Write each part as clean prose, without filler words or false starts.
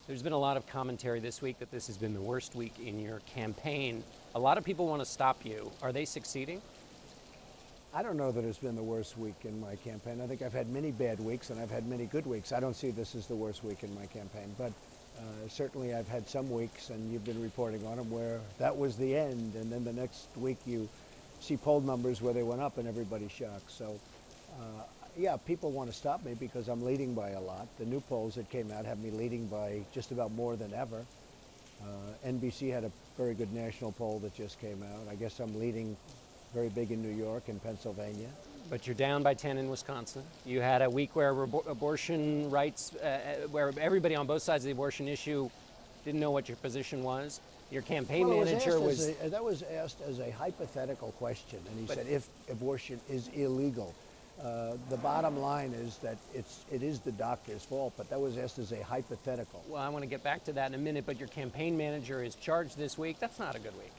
There's been a lot of commentary this week that this has been the worst week in your campaign. A lot of people want to stop you. Are they succeeding? I don't know that it's been the worst week in my campaign. I think I've had many bad weeks and I've had many good weeks. I don't see this as the worst week in my campaign, but certainly I've had some weeks, and you've been reporting on them, where that was the end, and then the next week you see poll numbers where they went up and everybody's shocked. So yeah, people want to stop me because I'm leading by a lot. The new polls that came out have me leading by just about more than ever. NBC had a very good national poll that just came out. I guess I'm leading very big in New York and Pennsylvania. But you're down by 10 in Wisconsin. You had a week where abortion rights, where everybody on both sides of the abortion issue didn't know what your position was. Your campaign manager was... That was asked as a hypothetical question, and he said if abortion is illegal. The bottom line is that it is the doctor's fault, but that was asked as a hypothetical. Well, I want to get back to that in a minute, but your campaign manager is charged this week. That's not a good week.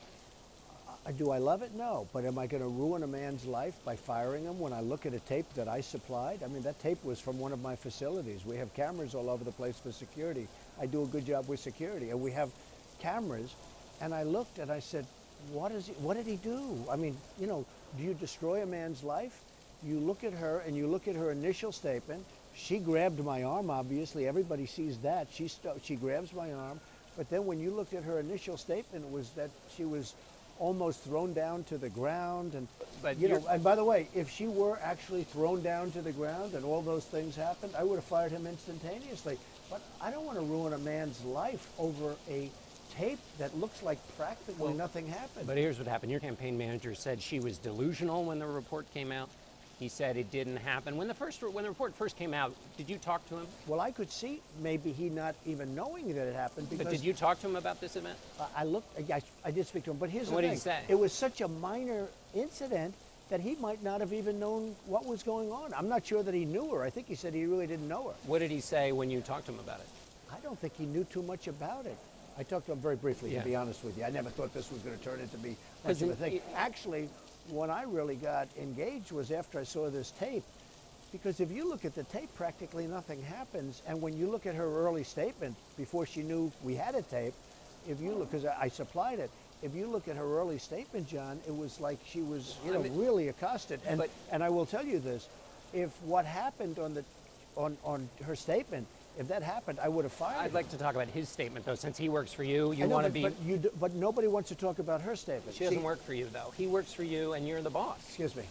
Do I love it? No. But am I going to ruin a man's life by firing him when I look at a tape that I supplied? I mean, that tape was from one of my facilities. We have cameras all over the place for security. I do a good job with security, and we have cameras. And I looked and I said, what did he do? I mean, you know, do you destroy a man's life? You look at her and you look at her initial statement. She grabbed my arm, obviously. Everybody sees that. She grabs my arm. But then when you looked at her initial statement, it was that she was almost thrown down to the ground. And, and by the way, if she were actually thrown down to the ground and all those things happened, I would have fired him instantaneously. But I don't want to ruin a man's life over a tape that looks like practically nothing happened. But here's what happened. Your campaign manager said she was delusional when the report came out. He said it didn't happen. When the report first came out, did you talk to him? Well, I could see maybe he not even knowing that it happened. Because but did you talk to him about this event? I did speak to him, but here's the thing. What did he say? It was such a minor incident that he might not have even known what was going on. I'm not sure that he knew her. I think he said he really didn't know her. What did he say when you talked to him about it? I don't think he knew too much about it. I talked to him very briefly, to be honest with you. I never thought this was going to turn into be much of a thing. Actually, when I really got engaged was after I saw this tape, because if you look at the tape, practically nothing happens. And when you look at her early statement, before she knew we had a tape, if you look, because I supplied it, if you look at her early statement, John, it was like she was, really accosted. And I will tell you this, if what happened on her statement, if that happened, I would have fired him. I'd like to talk about his statement, though, since he works for you. You want to be... But nobody wants to talk about her statement. She doesn't work for you, though. He works for you, and you're the boss. Excuse me.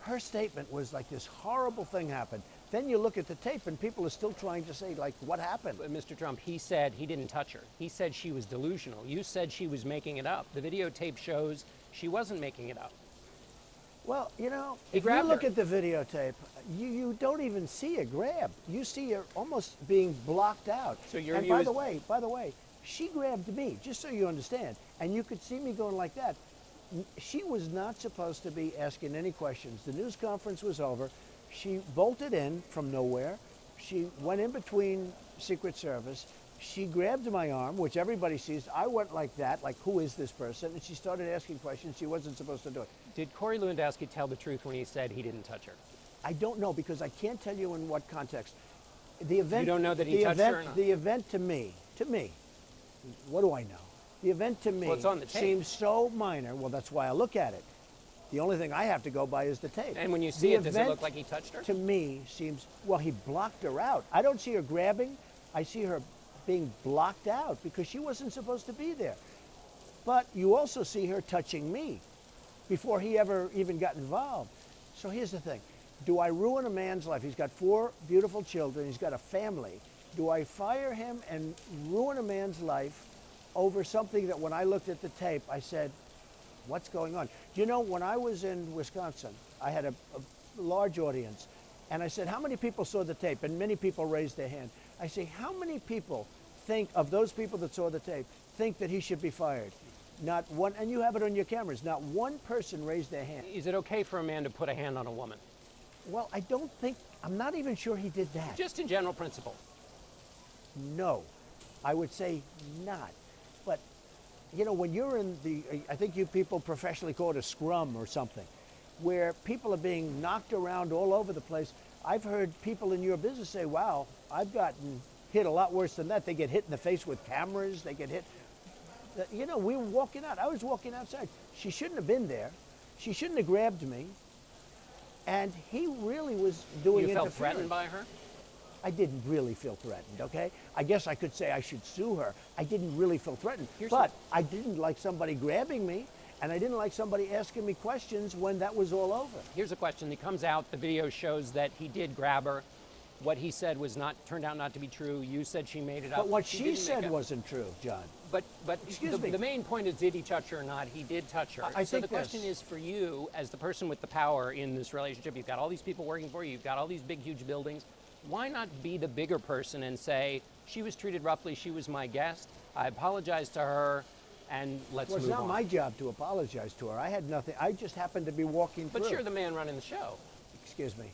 Her statement was like this horrible thing happened. Then you look at the tape, and people are still trying to say, like, what happened? But Mr. Trump, he said he didn't touch her. He said she was delusional. You said she was making it up. The videotape shows she wasn't making it up. Well, if you look at the videotape, you don't even see a grab. You see her almost being blocked out. So and by the way, she grabbed me, just so you understand. And you could see me going like that. She was not supposed to be asking any questions. The news conference was over. She bolted in from nowhere. She went in between Secret Service. She grabbed my arm, which everybody sees. I went like that, like, who is this person? And she started asking questions. She wasn't supposed to do it. Did Corey Lewandowski tell the truth when he said he didn't touch her? I don't know, because I can't tell you in what context. The event. You don't know that he touched her or not? The event to me, what do I know? The event to me seems so minor. Well, that's why I look at it. The only thing I have to go by is the tape. And when you see it, does it look like he touched her? To me, seems, well, he blocked her out. I don't see her grabbing. I see her being blocked out because she wasn't supposed to be there. But you also see her touching me before he ever even got involved. So here's the thing. Do I ruin a man's life? He's got 4 beautiful children. He's got a family. Do I fire him and ruin a man's life over something that when I looked at the tape, I said, what's going on? You know, when I was in Wisconsin, I had a large audience. And I said, how many people saw the tape? And many people raised their hand. I say, how many people think, of those people that saw the tape, think that he should be fired? Not one, and you have it on your cameras, not one person raised their hand. Is it okay for a man to put a hand on a woman? Well, I don't think, I'm not even sure he did that. Just in general principle. No, I would say not. But, when you're in I think you people professionally call it a scrum or something, where people are being knocked around all over the place. I've heard people in your business say, wow, I've gotten hit a lot worse than that. They get hit in the face with cameras. They get hit. You know, we were walking out. I was walking outside. She shouldn't have been there. She shouldn't have grabbed me. And he really was doing You felt interference. threatened by her? I didn't really feel threatened, okay? I guess I could say I should sue her. I didn't really feel threatened. But I didn't like somebody grabbing me, and I didn't like somebody asking me questions when that was all over. Here's a question that comes out. The video shows that he did grab her. What he said was turned out not to be true. You said she made it up. But what He she didn't make said up. wasn't true, John. But Excuse me. the main point is, did he touch her or not? He did touch her. I so think the question is for you, as the person with the power in this relationship, you've got all these people working for you, you've got all these big, huge buildings. Why not be the bigger person and say, she was treated roughly, she was my guest, I apologize to her, and let's move on. Well, it's not my job to apologize to her. I had nothing. I just happened to be walking through. But you're the man running the show. Excuse me.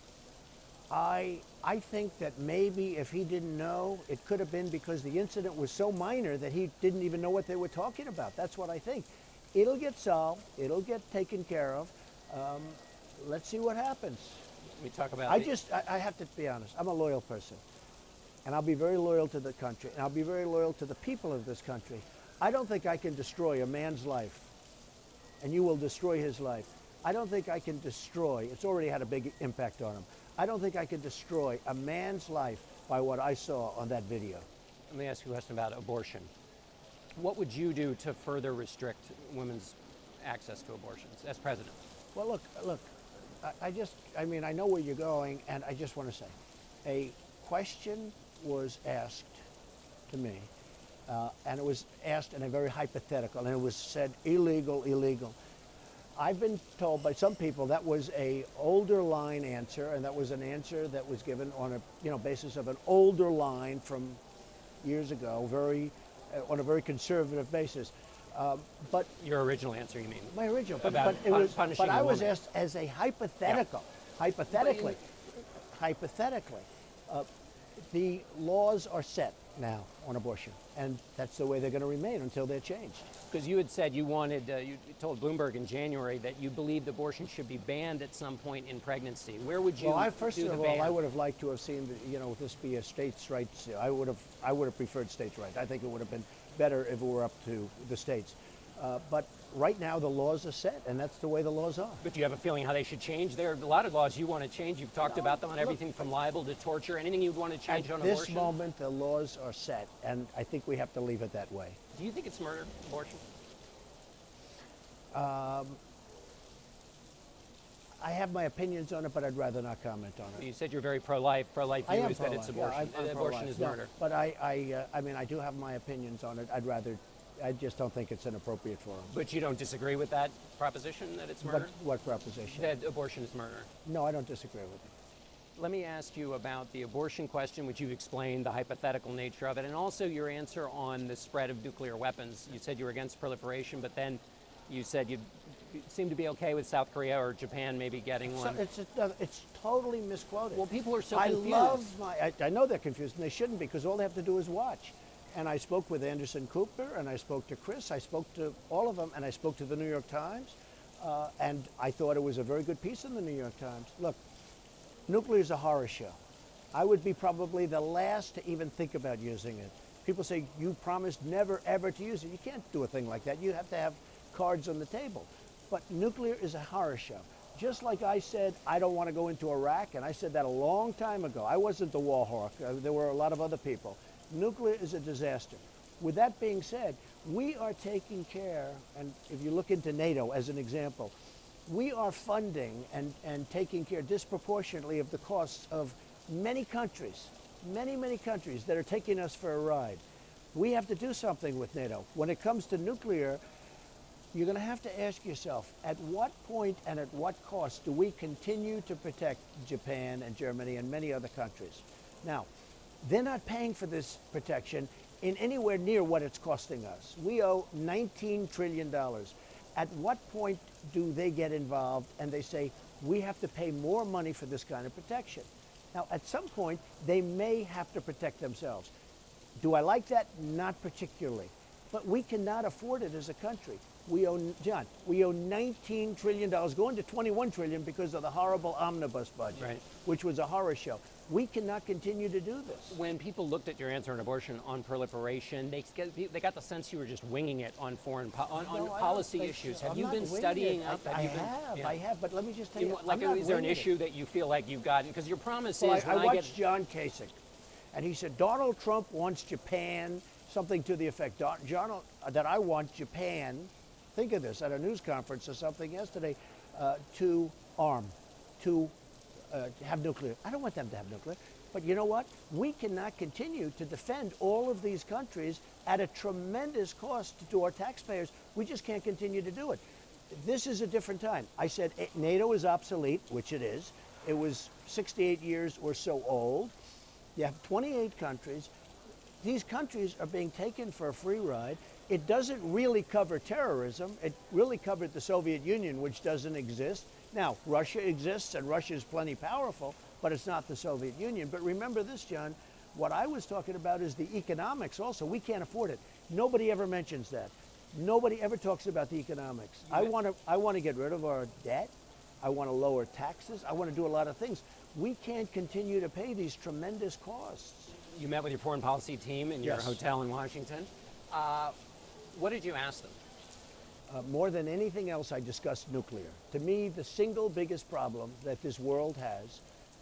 I think that maybe if he didn't know, it could have been because the incident was so minor that he didn't even know what they were talking about. That's what I think. It'll get solved. It'll get taken care of. Let's see what happens. We talk about I have to be honest. I'm a loyal person. And I'll be very loyal to the country. And I'll be very loyal to the people of this country. I don't think I can destroy a man's life. And you will destroy his life. I don't think I can destroy. It's already had a big impact on him. I don't think I can destroy a man's life by what I saw on that video. Let me ask you a question about abortion. What would you do to further restrict women's access to abortions as president? Well, look, I mean, I know where you're going, and I just want to say, a question was asked to me, and it was asked in a very hypothetical, and it was said, illegal, illegal. I've been told by some people that was a older line answer, and that was an answer that was given on a basis of an older line from years ago, on a very conservative basis. But your original answer, you mean? My original, but About it was. punishing But I a was woman. asked as a hypothetical. Hypothetically, the laws are set now on abortion, and that's the way they're going to remain until they're changed. Because you had said you told Bloomberg in January that you believed abortion should be banned at some point in pregnancy. Where would you First do of the all, ban? I would have liked to have seen this be a states' rights. I would have preferred states' rights. I think it would have been better if it were up to the states. But right now the laws are set, and that's the way the laws are. But do you have a feeling how they should change? There are a lot of laws you want to change. You've talked about them on everything from libel to torture. Anything you'd want to change on At this abortion? moment, the laws are set, and I think we have to leave it that way. Do you think it's murder, abortion? I have my opinions on it, but I'd rather not comment on it. You said you're very pro-life. Pro-life I view am is that it's pro-life. abortion. Yeah, I'm abortion pro-life. is No, murder. but I mean, I do have my opinions on it. I just don't think it's an appropriate forum. But you don't disagree with that proposition that it's murder? What proposition? That abortion is murder. No, I don't disagree with it. Let me ask you about the abortion question, which you've explained, the hypothetical nature of it, and also your answer on the spread of nuclear weapons. You said you were against proliferation, but then you said you seem to be okay with South Korea or Japan maybe getting one. It's totally misquoted. Well, people are so confused. I know they're confused, and they shouldn't be, because all they have to do is watch. And I spoke with Anderson Cooper, and I spoke to Chris, I spoke to all of them, and I spoke to the New York Times, and I thought it was a very good piece in the New York Times. Look, nuclear is a horror show. I would be probably the last to even think about using it. People say, you promised never, ever to use it. You can't do a thing like that. You have to have cards on the table. But nuclear is a horror show. Just like I said, I don't want to go into Iraq, and I said that a long time ago. I wasn't the wall hawk. There were a lot of other people. Nuclear is a disaster. With that being said, we are taking care, and if you look into NATO as an example, we are funding and taking care disproportionately of the costs of many countries, many countries that are taking us for a ride. We have to do something with NATO. When it comes to nuclear, you're going to have to ask yourself, at what point and at what cost do we continue to protect Japan and Germany and many other countries? Now, they're not paying for this protection in anywhere near what it's costing us. We owe $19 trillion. At what point do they get involved and they say, we have to pay more money for this kind of protection? Now, at some point, they may have to protect themselves. Do I like that? Not particularly. But we cannot afford it as a country. We owe $19 trillion, going to $21 trillion because of the horrible omnibus budget, Right. which was a horror show. We cannot continue to do this. When people looked at your answer on abortion, on proliferation, they got the sense you were just winging it on foreign on No, I policy don't think issues. so. Have I'm you not been winging studying it. up? I have, but let me just tell you, Like, I'm not is there an winging it. issue that you feel like you've gotten? Because your promise Well, is I when I watched get. John Kasich, and he said Donald Trump wants Japan, something to the effect, that I want Japan, think of this, at a news conference or something yesterday, to arm, to have nuclear. I don't want them to have nuclear. But you know what? We cannot continue to defend all of these countries at a tremendous cost to our taxpayers. We just can't continue to do it. This is a different time. I said NATO is obsolete, which it is. It was 68 years or so old. You have 28 countries. These countries are being taken for a free ride. It doesn't really cover terrorism. It really covered the Soviet Union, which doesn't exist. Now, Russia exists, and Russia is plenty powerful, but it's not the Soviet Union. But remember this, John, what I was talking about is the economics also. We can't afford it. Nobody ever mentions that. Nobody ever talks about the economics. I want to get rid of our debt. I want to lower taxes. I want to do a lot of things. We can't continue to pay these tremendous costs. You met with your foreign policy team in your Yes. hotel in Washington. What did you ask them? More than anything else, I discussed nuclear. To me, the single biggest problem that this world has,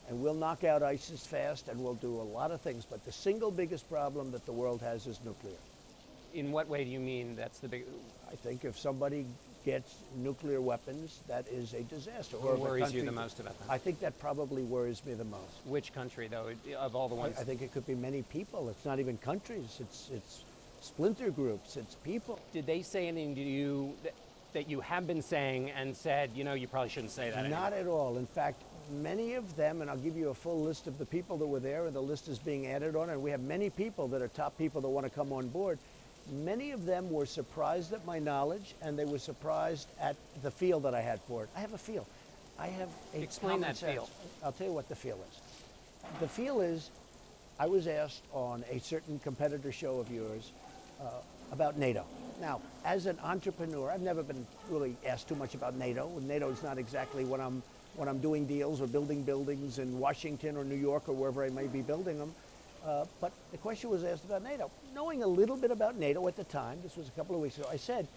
and we'll knock out ISIS fast and we'll do a lot of things, but the single biggest problem that the world has is nuclear. In what way do you mean that's the big? I think if somebody gets nuclear weapons, that is a disaster. What worries you the most about that? I think that probably worries me the most. Which country, though, of all the ones? I think it could be many people. It's not even countries. It's splinter groups. It's people. Did they say anything to you that you have been saying and said, you probably shouldn't say that Not anymore? at all. In fact, many of them, and I'll give you a full list of the people that were there, and the list is being added on, and we have many people that are top people that want to come on board. Many of them were surprised at my knowledge, and they were surprised at the feel that I had for it. I have a feel. I have a Explain common that sense. feel. I'll tell you what the feel is. The feel is, I was asked on a certain competitor show of yours about NATO. Now, as an entrepreneur, I've never been really asked too much about NATO. NATO is not exactly when I'm doing deals or building buildings in Washington or New York or wherever I may be building them. But the question was asked about NATO. Knowing a little bit about NATO at the time, this was a couple of weeks ago, I said,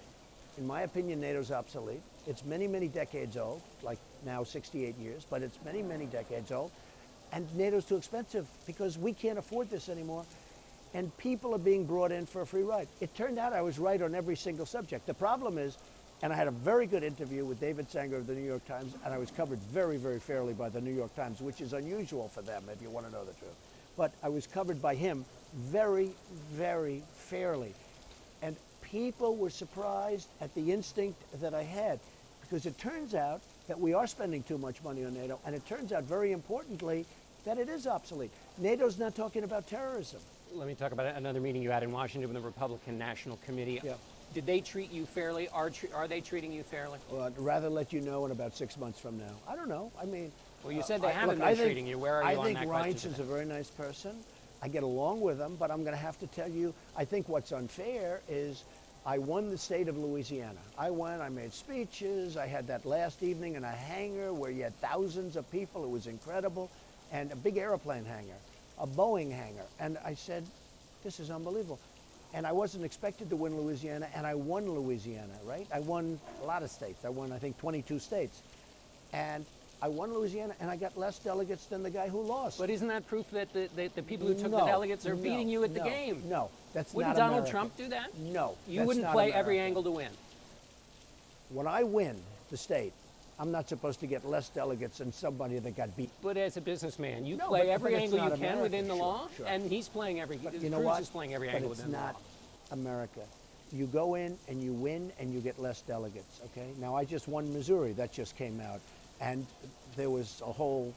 in my opinion, NATO's obsolete. It's many, many decades old, like now 68 years, but it's many, many decades old. And NATO's too expensive because we can't afford this anymore. And people are being brought in for a free ride. It turned out I was right on every single subject. The problem is, and I had a very good interview with David Sanger of the New York Times, and I was covered very, very fairly by the New York Times, which is unusual for them, if you want to know the truth. But I was covered by him very, very fairly. And people were surprised at the instinct that I had, because it turns out that we are spending too much money on NATO, and it turns out, very importantly, that it is obsolete. NATO's not talking about terrorism. Let me talk about another meeting you had in Washington with the Republican National Committee. Yeah. Did they treat you fairly? Are they treating you fairly? Well, I'd rather let you know in about 6 months from now. I don't know. I mean, Well, you said they I haven't been treating you. Where are you on that I think question Reince is today? a very nice person. I get along with him, but I'm going to have to tell you, I think what's unfair is I won the state of Louisiana. I made speeches. I had that last evening in a hangar where you had thousands of people. It was incredible. And a big airplane hangar, a Boeing hangar. And I said, this is unbelievable. And I wasn't expected to win Louisiana, and I won Louisiana, right? I won a lot of states. I won, I think, 22 states. And I won Louisiana, and I got less delegates than the guy who lost. But isn't that proof that the people who took the No, delegates are no, beating you at the no, game? No, that's Wouldn't not Donald America. Trump do that? No. You that's wouldn't not play every America. angle to win. When I win the state, I'm not supposed to get less delegates than somebody that got beat. But as a businessman, you No, play but every it's angle you not can America. within the Sure, law, sure. and he's playing every. But Cruz you know what? is playing every But angle it's within the not law. America. You go in and you win and you get less delegates, okay? Now, I just won Missouri. That just came out. And there was a whole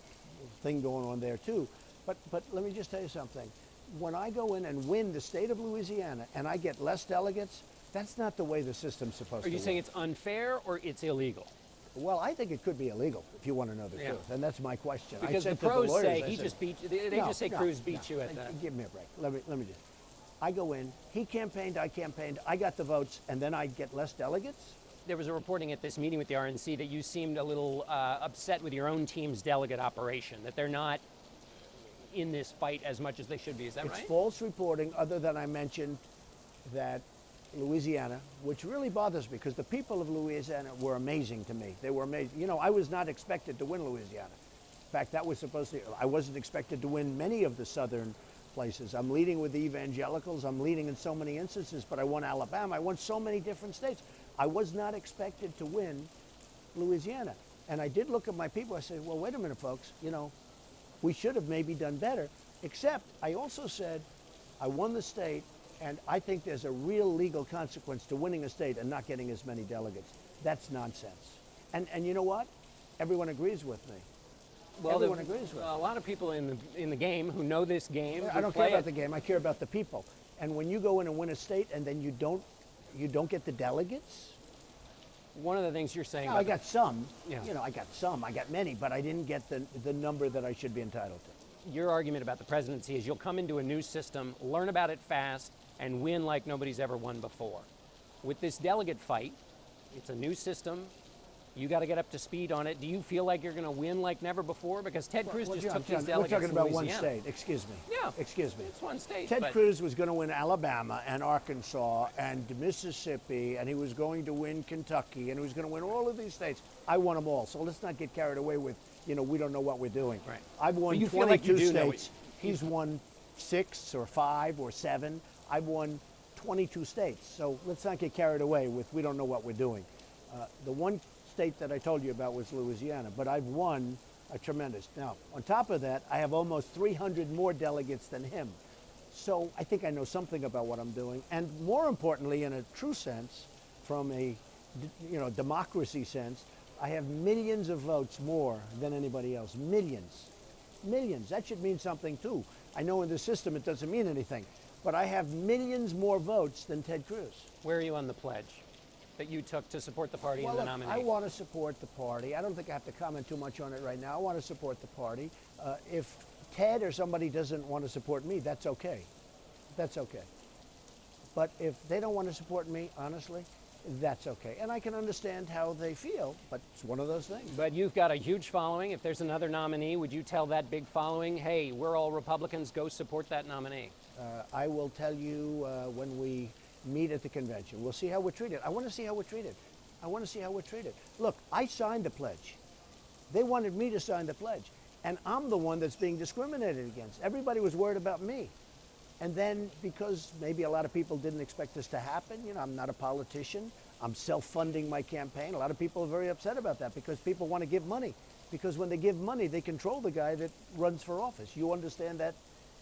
thing going on there, too. But let me just tell you something. When I go in and win the state of Louisiana and I get less delegates, that's not the way the system's supposed to Are you work. saying it's unfair or it's illegal? Well, I think it could be illegal, if you want to know the Yeah. truth. And that's my question. I Because the said to pros lawyers, say I he said, just beat you. They No, just say no, Cruz beat no. you at that. Give me a break. Let me just. I go in, he campaigned, I campaigned, I got the votes, and then I get less delegates? There was a reporting at this meeting with the RNC that you seemed a little upset with your own team's delegate operation, that they're not in this fight as much as they should be. Is that It's right? false reporting, other than I mentioned that Louisiana, which really bothers me because the people of Louisiana were amazing to me. They were amazing. You know, I was not expected to win Louisiana. In fact, that was supposed to, I wasn't expected to win many of the southern places. I'm leading with the evangelicals. I'm leading in so many instances, but I won Alabama. I won so many different states. I was not expected to win Louisiana. And I did look at my people. I said, well, wait a minute, folks. You know, we should have maybe done better. Except I also said, I won the state, and I think there's a real legal consequence to winning a state and not getting as many delegates. That's nonsense. And you know what? Everyone agrees with me. Well, Everyone agrees with a lot of people in the game who know this game. me. who I don't play care about it, the game. I care about the people. And when you go in and win a state and then you don't get the delegates. One of the things you're saying. Now, about I got some. Yeah. You know, I got some. I got many, but I didn't get the number that I should be entitled to. your argument about the presidency is you'll come into a new system, learn about it fast, and win like nobody's ever won before. With this delegate fight, it's a new system. You got to get up to speed on it. Do you feel like you're going to win like never before? Because Ted Cruz just took these delegates. We're talking about in one Louisiana. state. Excuse me. Yeah. Excuse me. It's one state. Ted but Cruz was going to win Alabama and Arkansas and Mississippi, and he was going to win Kentucky, and he was going to win all of these states. I won them all. So let's not get carried away with, you know, we don't know what we're doing. Right. I've won But you feel like 22 you do know states. He's won 6 or 5 or 7. I've won 22 states. So let's not get carried away with we don't know what we're doing. The one state that I told you about was Louisiana, but I've won a tremendous. Now, on top of that, I have almost 300 more delegates than him. So I think I know something about what I'm doing. And more importantly, in a true sense, from a democracy sense, I have millions of votes more than anybody else. Millions. Millions. That should mean something too. I know in the system it doesn't mean anything, but I have millions more votes than Ted Cruz. where are you on the pledge that you took to support the party Well, and the look, nominee? I want to support the party. I don't think I have to comment too much on it right now. I want to support the party. If Ted or somebody doesn't want to support me, that's okay. That's okay. But if they don't want to support me, honestly, that's okay. And I can understand how they feel, but it's one of those things. But you've got a huge following. If there's another nominee, would you tell that big following, hey, we're all Republicans, go support that nominee? I will tell you when we meet at the convention. We'll see how we're treated. I want to see how we're treated. I want to see how we're treated. Look, I signed the pledge. They wanted me to sign the pledge. And I'm the one that's being discriminated against. Everybody was worried about me. And then because maybe a lot of people didn't expect this to happen, you know, I'm not a politician. I'm self-funding my campaign. A lot of people are very upset about that because people want to give money. Because when they give money, they control the guy that runs for office. You understand that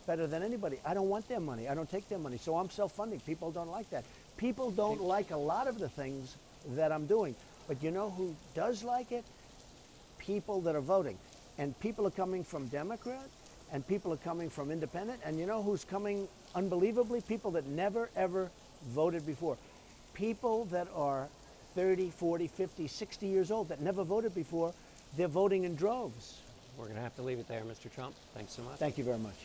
better than anybody. I don't want their money. I don't take their money. So I'm self-funding. People don't like that. People don't like a lot of the things that I'm doing. But you know who does like it? People that are voting. And people are coming from Democrat, and people are coming from Independent. And you know who's coming unbelievably? People that never, ever voted before. People that are 30, 40, 50, 60 years old that never voted before, they're voting in droves. We're going to have to leave it there, Mr. Trump. Thanks so much. Thank you very much.